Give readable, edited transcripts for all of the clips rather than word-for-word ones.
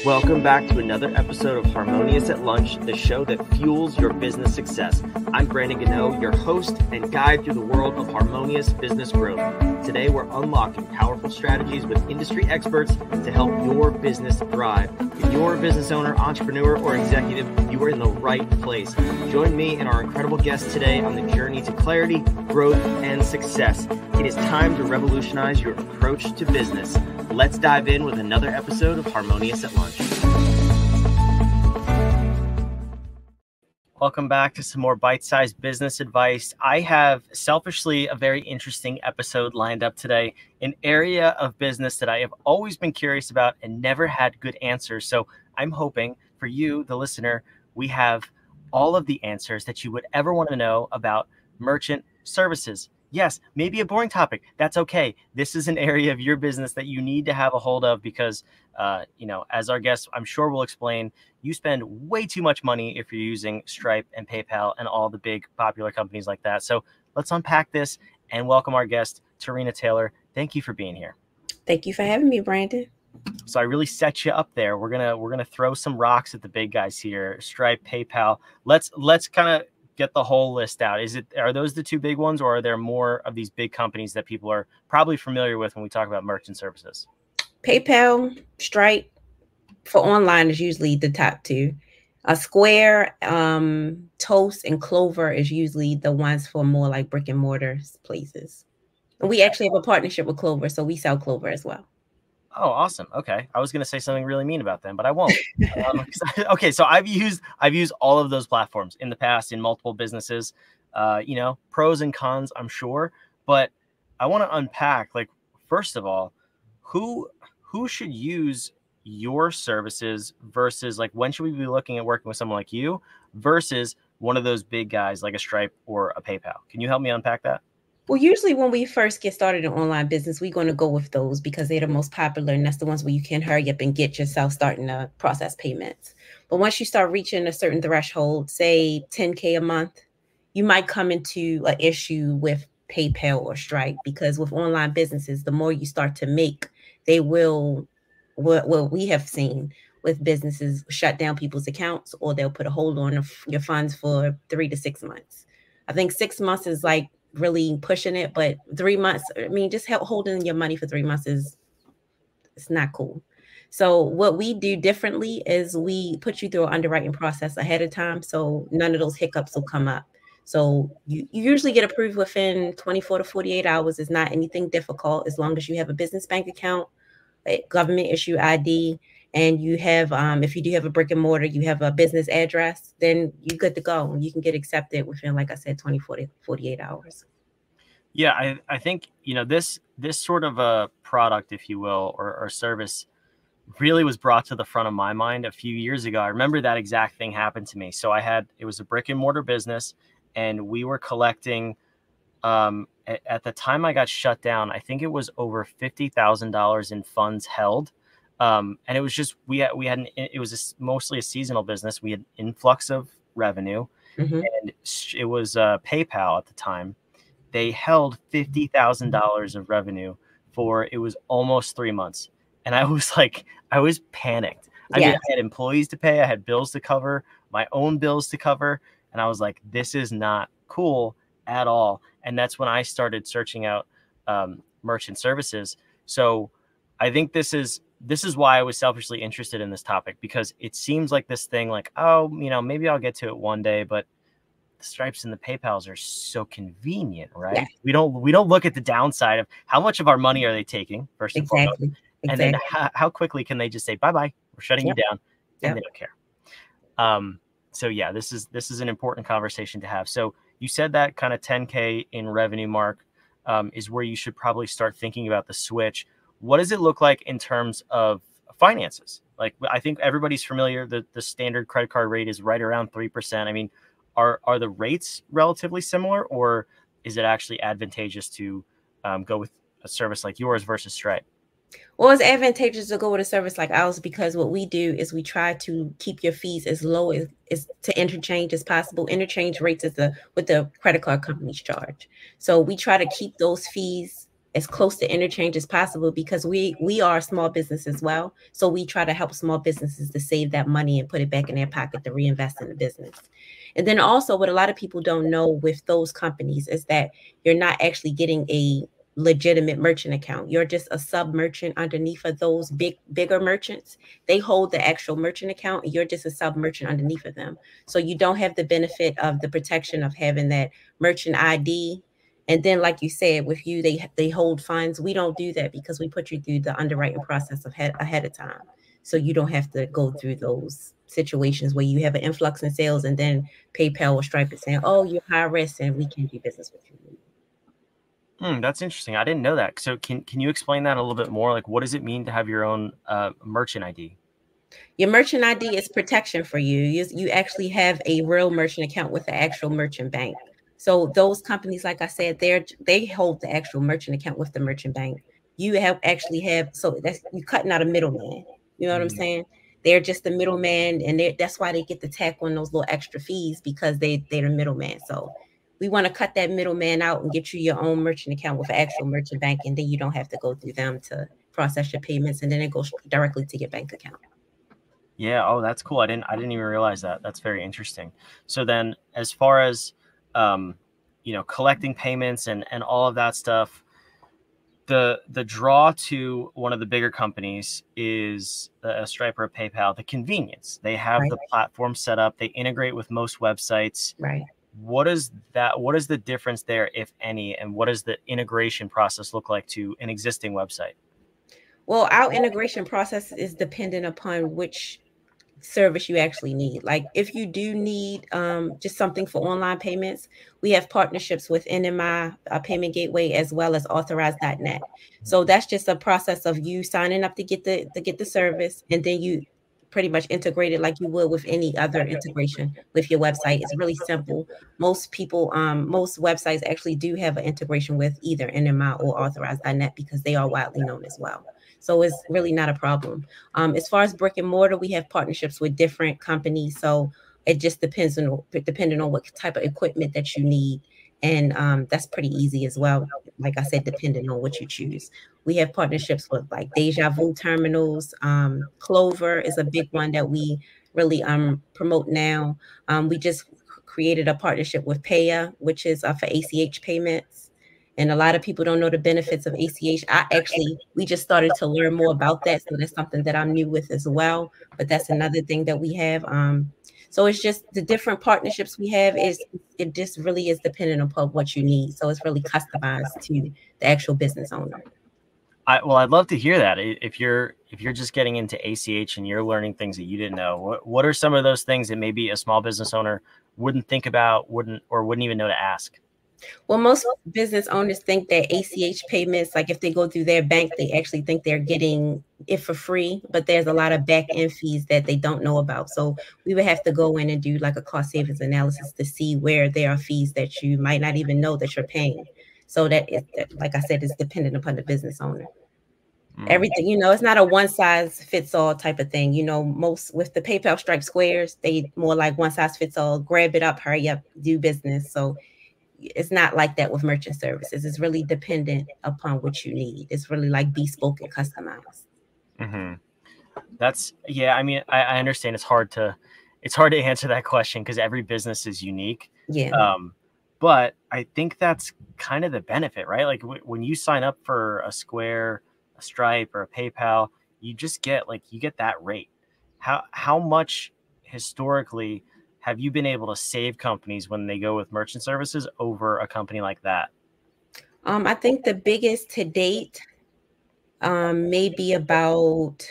Welcome back to another episode of Harmonious at Lunch, the show that fuels your business success. I'm Brandon Gano, your host and guide through the world of harmonious business growth. Today, we're unlocking powerful strategies with industry experts to help your business thrive. If you're a business owner, entrepreneur, or executive, you are in the right place. Join me and our incredible guests today on the journey to clarity, growth, and success. It is time to revolutionize your approach to business. Let's dive in with another episode of Harmonious at Lunch. Welcome back to some more bite-sized business advice. I have selfishly a very interesting episode lined up today, an area of business that I have always been curious about and never had good answers. So I'm hoping for you, the listener, we have all of the answers that you would ever want to know about merchant services. Yes, maybe a boring topic. That's okay. This is an area of your business that you need to have a hold of because, as our guest, I'm sure will explain, you spend way too much money if you're using Stripe and PayPal and all the big popular companies like that. So let's unpack this and welcome our guest, Tarina Taylor. Thank you for being here. Thank you for having me, Brandon. So I really set you up there. We're gonna throw some rocks at the big guys here. Stripe, PayPal. Let's kind of get the whole list out. Are those the two big ones, or are there more of these big companies that people are probably familiar with when we talk about merchant services? PayPal, Stripe for online is usually the top two. Square, Toast, and Clover is usually the ones for more like brick and mortar places. And we actually have a partnership with Clover, so we sell Clover as well. Oh, awesome. Okay. I was going to say something really mean about them, but I won't. Okay. So I've used all of those platforms in the past in multiple businesses, pros and cons, I'm sure, but I want to unpack, like, first of all, who should use your services versus, like, when should we be looking at working with someone like you versus one of those big guys like a Stripe or a PayPal? Can you help me unpack that? Well, usually when we first get started in online business, we're going to go with those because they're the most popular, and that's the ones where you can hurry up and get yourself starting to process payments. But once you start reaching a certain threshold, say 10K a month, you might come into an issue with PayPal or Stripe, because with online businesses, the more you start to make, they will, what we have seen with businesses, shut down people's accounts, or they'll put a hold on your funds for 3 to 6 months. I think 6 months is like really pushing it, but 3 months, I mean, just holding your money for 3 months it's not cool. So what we do differently is we put you through an underwriting process ahead of time, so none of those hiccups will come up. So you usually get approved within 24 to 48 hours. It's not anything difficult as long as you have a business bank account, a government issue ID, and you have, if you do have a brick and mortar, you have a business address, then you're good to go. You can get accepted within, like I said, 24 to 48 hours. Yeah, I think, this sort of a product, if you will, or service really was brought to the front of my mind a few years ago. I remember that exact thing happened to me. So it was a brick and mortar business, and we were collecting, at the time I got shut down, I think it was over $50,000 in funds held. And it was just, it was mostly a seasonal business. We had influx of revenue, and it was PayPal at the time. They held $50,000 of revenue it was almost 3 months. And I was panicked. I mean, I had employees to pay. I had bills to cover, my own bills to cover. And I was like, this is not cool at all. And that's when I started searching out merchant services. So I think this is why I was selfishly interested in this topic, because it seems like this thing, like, oh, maybe I'll get to it one day, but the Stripes and the PayPals are so convenient, right? Yeah. We don't look at the downside of how much of our money are they taking, first and foremost, and then how quickly can they just say, bye-bye, we're shutting you down, and they don't care. So yeah, this is an important conversation to have. So you said that kind of 10K in revenue mark is where you should probably start thinking about the switch. What does it look like in terms of finances? Like, I think everybody's familiar that the standard credit card rate is right around 3%. I mean, are the rates relatively similar, or is it actually advantageous to go with a service like yours versus Stripe? Well, it's advantageous to go with a service like ours because what we do is we try to keep your fees as low as to interchange as possible. Interchange rates is what the credit card companies charge. So we try to keep those fees as close to interchange as possible, because we are a small business as well. So we try to help small businesses to save that money and put it back in their pocket to reinvest in the business. And then also what a lot of people don't know with those companies is that you're not actually getting a legitimate merchant account. You're just a sub merchant underneath of those bigger merchants. They hold the actual merchant account, and you're just a sub merchant underneath of them. So you don't have the benefit of the protection of having that merchant ID. And then, like you said, with you, they hold funds. We don't do that because we put you through the underwriting process ahead of time. So you don't have to go through those situations where you have an influx in sales and then PayPal or Stripe is saying, "Oh, you're high risk and we can't do business with you." That's interesting. I didn't know that. So can you explain that a little bit more? Like, what does it mean to have your own merchant ID? Your merchant ID is protection for you. You actually have a real merchant account with the actual merchant bank. So those companies, like I said, they hold the actual merchant account with the merchant bank. You have so that's you cutting out a middleman. You know what I'm saying? They're just the middleman, and that's why they get the tack on those little extra fees, because they're the middleman. So we want to cut that middleman out and get you your own merchant account with an actual merchant bank, and then you don't have to go through them to process your payments, and then it goes directly to your bank account. Yeah. Oh, that's cool. I didn't even realize that. That's very interesting. So then, as far as collecting payments and all of that stuff, the draw to one of the bigger companies is a Stripe or a PayPal. The convenience. They have the platform set up. They integrate with most websites. Right. What is the difference there, if any, and what does the integration process look like to an existing website? Well, our integration process is dependent upon which service you actually need. Like if you do need just something for online payments, we have partnerships with NMI Payment Gateway as well as Authorize.net. So that's just a process of you signing up to get the service, and then you pretty much integrate it like you would with any other integration with your website. It's really simple. Most websites actually do have an integration with either NMI or Authorize.net because they are widely known as well. So it's really not a problem. As far as brick and mortar, we have partnerships with different companies. So it just depending on what type of equipment that you need. And that's pretty easy as well. Like I said, depending on what you choose. We have partnerships with like Deja Vu terminals. Clover is a big one that we really promote now. We just created a partnership with Paya, which is for ACH payments. And a lot of people don't know the benefits of ACH. We just started to learn more about that. So that's something that I'm new with as well. But that's another thing that we have. So it's just the different partnerships we have it just really is dependent upon what you need. So it's really customized to the actual business owner. I'd love to hear that. If you're just getting into ACH and you're learning things that you didn't know, what are some of those things that maybe a small business owner wouldn't think about, wouldn't even know to ask? Well, most business owners think that ACH payments, like if they go through their bank, they actually think they're getting it for free, but there's a lot of back end fees that they don't know about. So we would have to go in and do like a cost savings analysis to see where there are fees that you might not even know that you're paying. So that, like I said, is dependent upon the business owner. Everything, it's not a one size fits all type of thing. Most with the PayPal, Stripe, Squares, they more like one size fits all, grab it up, hurry up, do business. So it's not like that with merchant services. It's really dependent upon what you need. It's really like bespoke and customized. I mean, I understand it's hard to answer that question because every business is unique. Yeah. But I think that's kind of the benefit, right? Like when you sign up for a Square, a Stripe, or a PayPal, you just get that rate. How much historically have you been able to save companies when they go with merchant services over a company like that? I think the biggest to date maybe about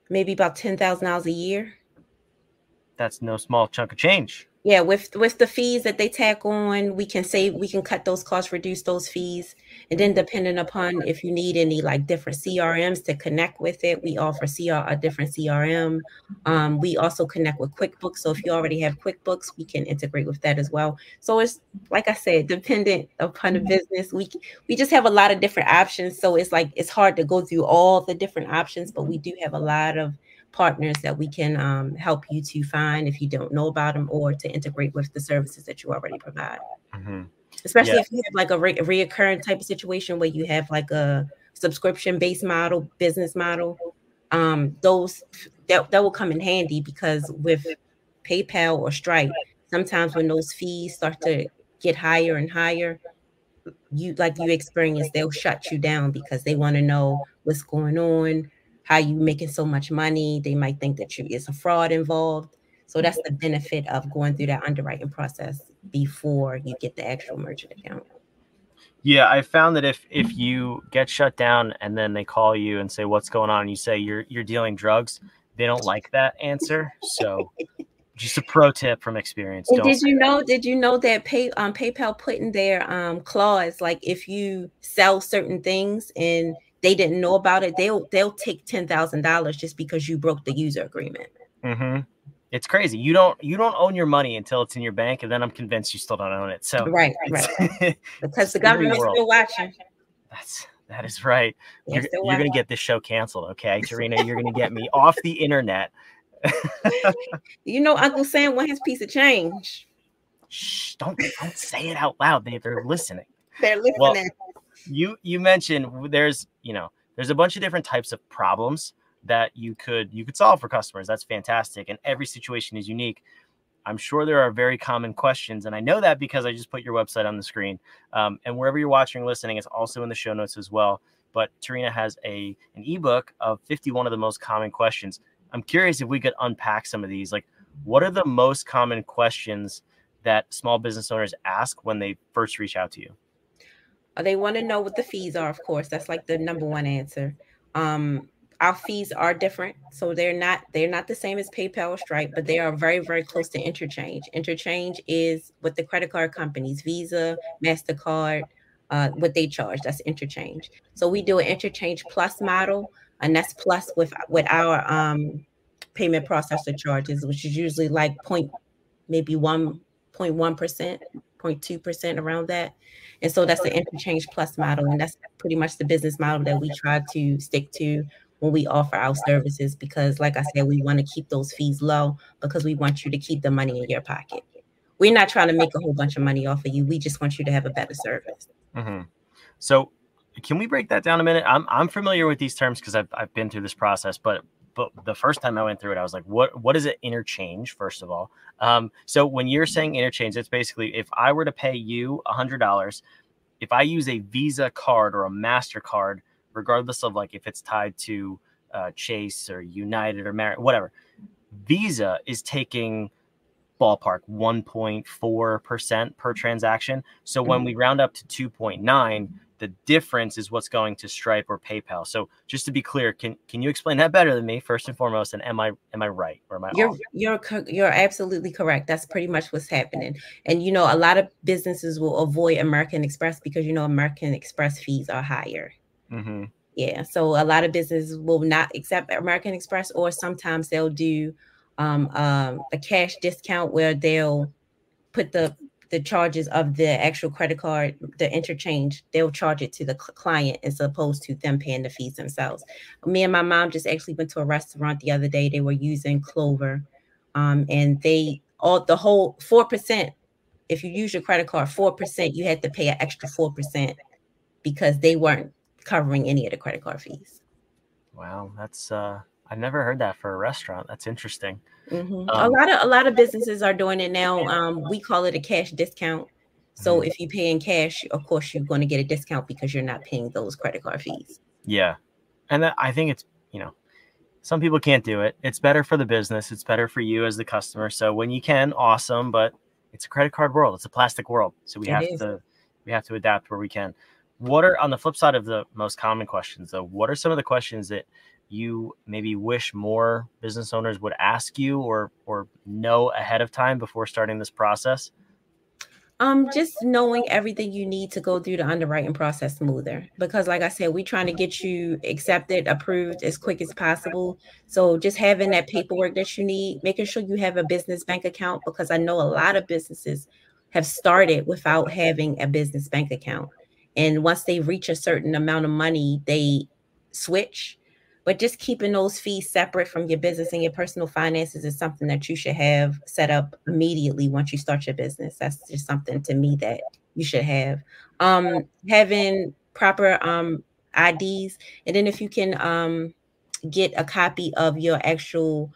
$10,000 a year. That's no small chunk of change. Yeah, with the fees that they tack on, we can cut those costs, reduce those fees. And then depending upon if you need any like different CRMs to connect with it, we offer a different CRM. We also connect with QuickBooks. So if you already have QuickBooks, we can integrate with that as well. So it's, like I said, dependent upon the business. We just have a lot of different options. So it's hard to go through all the different options, but we do have a lot of partners that we can help you to find if you don't know about them or to integrate with the services that you already provide. especially if you have like a reoccurring type of situation where you have like a subscription-based model, business model. Those that will come in handy, because with PayPal or Stripe, sometimes when those fees start to get higher and higher, you experience, they'll shut you down because they want to know what's going on, how you making so much money. They might think that it's a fraud involved. So that's the benefit of going through that underwriting process before you get the actual merchant account. Yeah, I found that if you get shut down and then they call you and say what's going on, and you say you're dealing drugs, they don't like that answer. So just a pro tip from experience. And did you know that PayPal put in their clause, like if you sell certain things and they didn't know about it, they'll take $10,000 just because you broke the user agreement. Mm-hmm. It's crazy. You don't own your money until it's in your bank, and then I'm convinced you still don't own it. So right. Because the government's still watching. That is right. You're going to get this show canceled, okay, Tarina? You're going to get me off the internet. Uncle Sam wants his piece of change. Shh! Don't say it out loud. They're listening. They're listening. Well, you mentioned there's a bunch of different types of problems that you could solve for customers. That's fantastic. And every situation is unique. I'm sure there are very common questions. And I know that because I just put your website on the screen. And wherever you're watching or listening, it's also in the show notes as well. But Tarina has an ebook of 51 of the most common questions. I'm curious if we could unpack some of these. Like, what are the most common questions that small business owners ask when they first reach out to you? They want to know what the fees are, of course. That's like the number one answer. Our fees are different. So they're not the same as PayPal or Stripe, but they are very, very close to interchange. Interchange is what the credit card companies, Visa, MasterCard, what they charge. That's interchange. So we do an interchange plus model, and that's plus with our payment processor charges, which is usually like 1.1%, 0.2%, around that. And so that's the interchange plus model. And that's pretty much the business model that we try to stick to when we offer our services, because like I said, we want to keep those fees low because we want you to keep the money in your pocket. We're not trying to make a whole bunch of money off of you. We just want you to have a better service. Mm-hmm. So can we break that down a minute? I'm familiar with these terms because I've been through this process, but the first time I went through it, I was like, what is it interchange, first of all? So when you're saying interchange, it's basically if I were to pay you $100, if I use a Visa card or a MasterCard, regardless of like if it's tied to Chase or United or Marriott, whatever, Visa is taking ballpark 1.4% per transaction. So when we round up to 2.9, the difference is what's going to Stripe or PayPal. So just to be clear, can you explain that better than me, first and foremost? And am I right or am I off? You're absolutely correct. That's pretty much what's happening. And a lot of businesses will avoid American Express because American Express fees are higher. Mm-hmm. Yeah, so a lot of businesses will not accept American Express, or sometimes they'll do a cash discount where they'll put the charges of the actual credit card, the interchange, they'll charge it to the client as opposed to them paying the fees themselves. Me and my mom just actually went to a restaurant the other day. They were using Clover, and the whole 4%. If you use your credit card, 4%, you had to pay an extra 4% because they weren't covering any of the credit card fees. Wow, that's I've never heard that for a restaurant. That's interesting. Mm-hmm. A lot of businesses are doing it now. We call it a cash discount. So if you pay in cash, of course you're going to get a discount because you're not paying those credit card fees. Yeah, and I think it's some people can't do it. It's better for the business. It's better for you as the customer. So when you can, awesome. But it's a credit card world. It's a plastic world. So we have to adapt where we can. What are, on the flip side of the most common questions, though, what are some of the questions that you maybe wish more business owners would ask you or know ahead of time before starting this process? Just knowing everything you need to go through the underwriting process smoother, because like I said, we're trying to get you accepted, approved as quick as possible. So just having that paperwork that you need, making sure you have a business bank account, because I know a lot of businesses have started without having a business bank account. And once they reach a certain amount of money, they switch. But just keeping those fees separate from your business and your personal finances is something that you should have set up immediately once you start your business. That's just something to me that you should have. Having proper IDs, and then if you can get a copy of your actual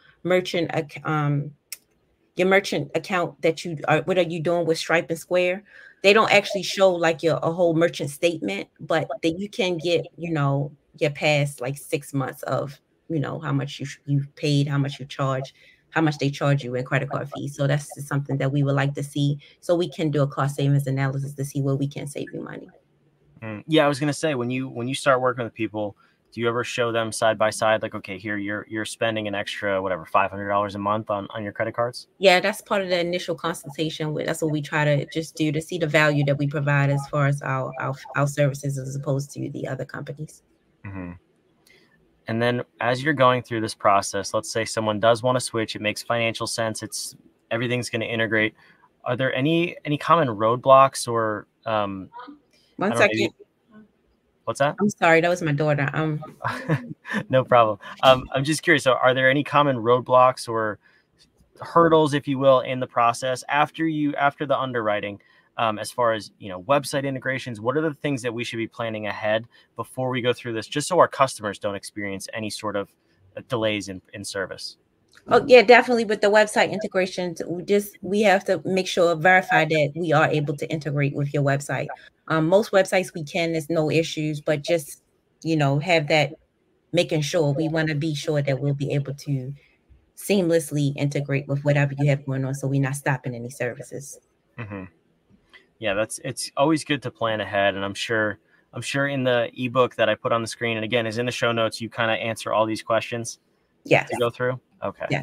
your merchant account that you are, what are you doing with Stripe and Square? They don't actually show like a whole merchant statement, but that you can get, your past like 6 months of, how much you paid, how much you charge, how much they charge you in credit card fees. So that's just something that we would like to see, so we can do a cost savings analysis to see where we can save you money. Yeah, I was gonna say, when you start working with people, do you ever show them side by side, like, okay, here you're spending an extra whatever $500 a month on your credit cards? Yeah, that's part of the initial consultation. That's what we try to just do to see the value that we provide as far as our services as opposed to the other companies. Mm-hmm. And then as you're going through this process, let's say someone does want to switch, it makes financial sense, everything's going to integrate. Are there any common roadblocks or One second. What's that? I'm sorry, that was my daughter. No problem. I'm just curious. So are there any common roadblocks or hurdles, if you will, in the process after the underwriting, as far as, website integrations? What are the things that we should be planning ahead before we go through this, just so our customers don't experience any sort of delays in service? Oh yeah, definitely. With the website integrations, we have to make sure, verify that we are able to integrate with your website. Most websites we can, there's no issues, but just, have that, making sure, we want to be sure that we'll be able to seamlessly integrate with whatever you have going on, so we're not stopping any services. Mm-hmm. Yeah, it's always good to plan ahead, and I'm sure in the ebook that I put on the screen, and again is in the show notes, you kind of answer all these questions. Yes. To go through. Okay. Yeah.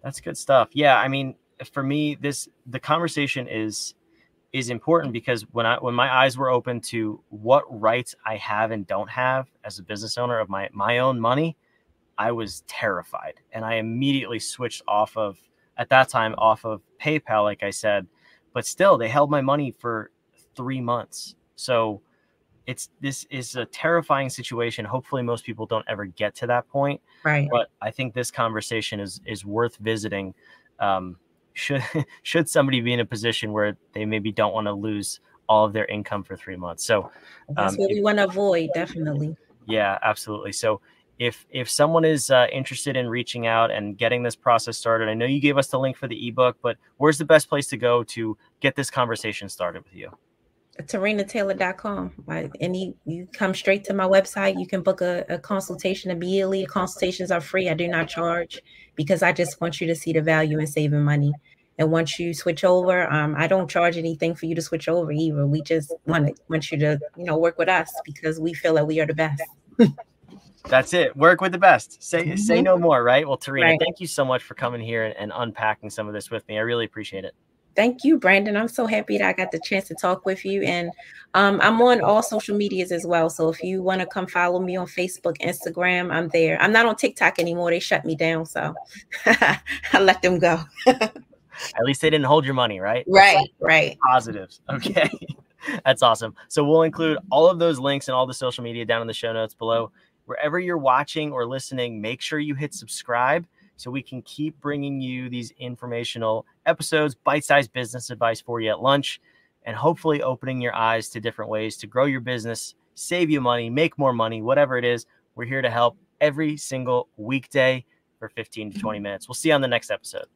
That's good stuff. Yeah, I mean, for me, the conversation is important, because when my eyes were open to what rights I have and don't have as a business owner of my own money, I was terrified, and I immediately switched at that time off of PayPal, like I said, but still they held my money for 3 months. So this is a terrifying situation. Hopefully most people don't ever get to that point. Right. But I think this conversation is worth visiting. Should somebody be in a position where they maybe don't want to lose all of their income for 3 months. So that's what we want to avoid. Definitely. Yeah, absolutely. So if someone is interested in reaching out and getting this process started, I know you gave us the link for the ebook, but where's the best place to go to get this conversation started with you? TarinaTaylor.com. You come straight to my website. You can book a consultation immediately. Consultations are free. I do not charge, because I just want you to see the value in saving money. And once you switch over, I don't charge anything for you to switch over either. We just want you to, work with us, because we feel that we are the best. That's it. Work with the best. Say no more, right? Well, Tarina, right. Thank you so much for coming here and unpacking some of this with me. I really appreciate it. Thank you, Brandon. I'm so happy that I got the chance to talk with you. And I'm on all social medias as well. So if you want to come follow me on Facebook, Instagram, I'm there. I'm not on TikTok anymore. They shut me down. So I let them go. At least they didn't hold your money, right? Right. Positives. Okay. That's awesome. So we'll include all of those links and all the social media down in the show notes below. Wherever you're watching or listening, make sure you hit subscribe, so we can keep bringing you these informational episodes, bite-sized business advice for you at lunch, and hopefully opening your eyes to different ways to grow your business, save you money, make more money, whatever it is. We're here to help every single weekday for 15 to 20 minutes. We'll see you on the next episode.